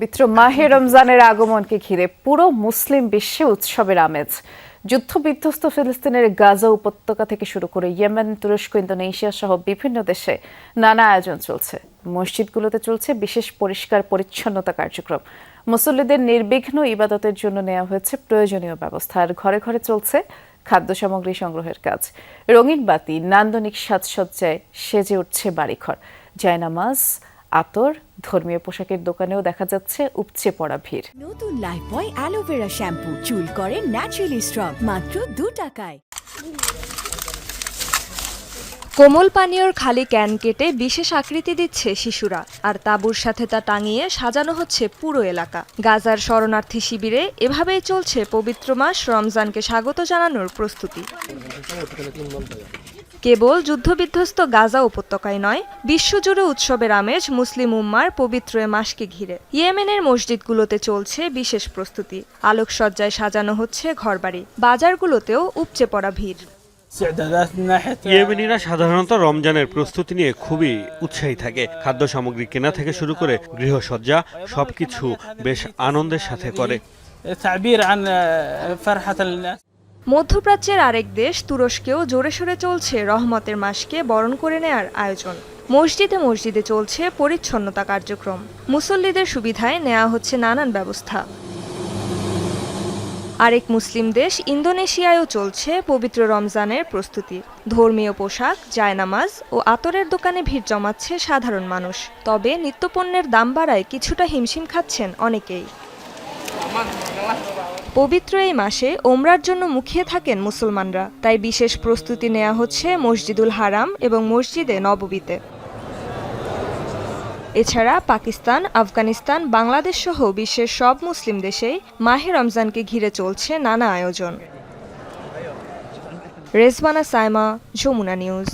পবিত্র মাহে রমজানের আগমনকে ঘিরে পুরো মুসলিম বিশ্বে উৎসবের আমেজ। যুদ্ধবিধ্বস্ত ফিলিস্তিনের গাজা উপত্যকা থেকে শুরু করে ইয়েমেন, তুরস্ক, ইন্দোনেশিয়া সহ বিভিন্ন দেশে নানা আয়োজন চলছে। মসজিদগুলোতে চলছে বিশেষ পরিষ্কার পরিচ্ছন্নতা কার্যক্রম। মুসল্লিদের নির্বিঘ্ন ইবাদতের জন্য নেওয়া হয়েছে প্রয়োজনীয় ব্যবস্থা। আর ঘরে ঘরে চলছে খাদ্য সামগ্রী সংগ্রহের কাজ। রঙিন বাতি, নান্দনিক সাজসজ্জায় সেজে উঠছে বাড়িঘর। জায়নামাজ, আতর, ধর্মীয় পোশাকের দোকানেও দেখা যাচ্ছে উপচে পড়া ভিড়। নতুন লাইফবয় অ্যালোভেরা শ্যাম্পু চুল করে ন্যাচারালি স্ট্রং মাত্র 2 টাকায়। কোমল পানীয়র খালি ক্যান কেটে বিশেষ আকৃতি দিচ্ছে শিশুরা, আর তাঁবুর সাথে তা টাঙিয়ে সাজানো হচ্ছে পুরো এলাকা। গাজার শরণার্থী শিবিরে এভাবেই চলছে পবিত্র মাস রমজানকে স্বাগত জানানোর প্রস্তুতি। কেবল যুদ্ধবিধ্বস্ত গাজা উপত্যকায় নয়, বিশ্বজুড়ে উৎসবের আমেজ মুসলিম উম্মার পবিত্র এ মাসকে ঘিরে। ইয়েমেনের মসজিদগুলোতে চলছে বিশেষ প্রস্তুতি। আলোকসজ্জায় সাজানো হচ্ছে ঘরবাড়ি, বাজারগুলোতেও উপচে পড়া ভিড়। ইয়েমেনিরা সাধারণত রমজানের প্রস্তুতি নিয়ে খুবই উৎসাহী থাকে। খাদ্য সামগ্রী কেনা থেকে শুরু করে গৃহসজ্জা সবকিছু বেশ আনন্দের সাথে করে। মধ্যপ্রাচ্যের আরেক দেশ তুরস্কেও জোরে সোরে চলছে রহমতের মাসকে বরণ করে নেয়ার আয়োজন। মসজিদে মসজিদে চলছে পরিচ্ছন্নতা কার্যক্রম। মুসল্লিদের সুবিধায় নেওয়া হচ্ছে নানান ব্যবস্থা। আরেক মুসলিম দেশ ইন্দোনেশিয়ায়ও চলছে পবিত্র রমজানের প্রস্তুতি। ধর্মীয় পোশাক, জায়নামাজ ও আতরের দোকানে ভিড় জমাচ্ছে সাধারণ মানুষ। তবে নিত্যপণ্যের দাম বাড়ায় কিছুটা হিমশিম খাচ্ছেন অনেকেই। পবিত্র এই মাসে ওমরার জন্য মুখিয়ে থাকেন মুসলমানরা, তাই বিশেষ প্রস্তুতি নেওয়া হচ্ছে মসজিদুল হারাম এবং মসজিদে নববীতে। এছাড়া পাকিস্তান, আফগানিস্তান, বাংলাদেশ সহ বিশ্বের সব মুসলিম দেশেই মাহে রমজানকে ঘিরে চলছে নানা আয়োজন। রেজওয়ানা সাইমা, যমুনা নিউজ।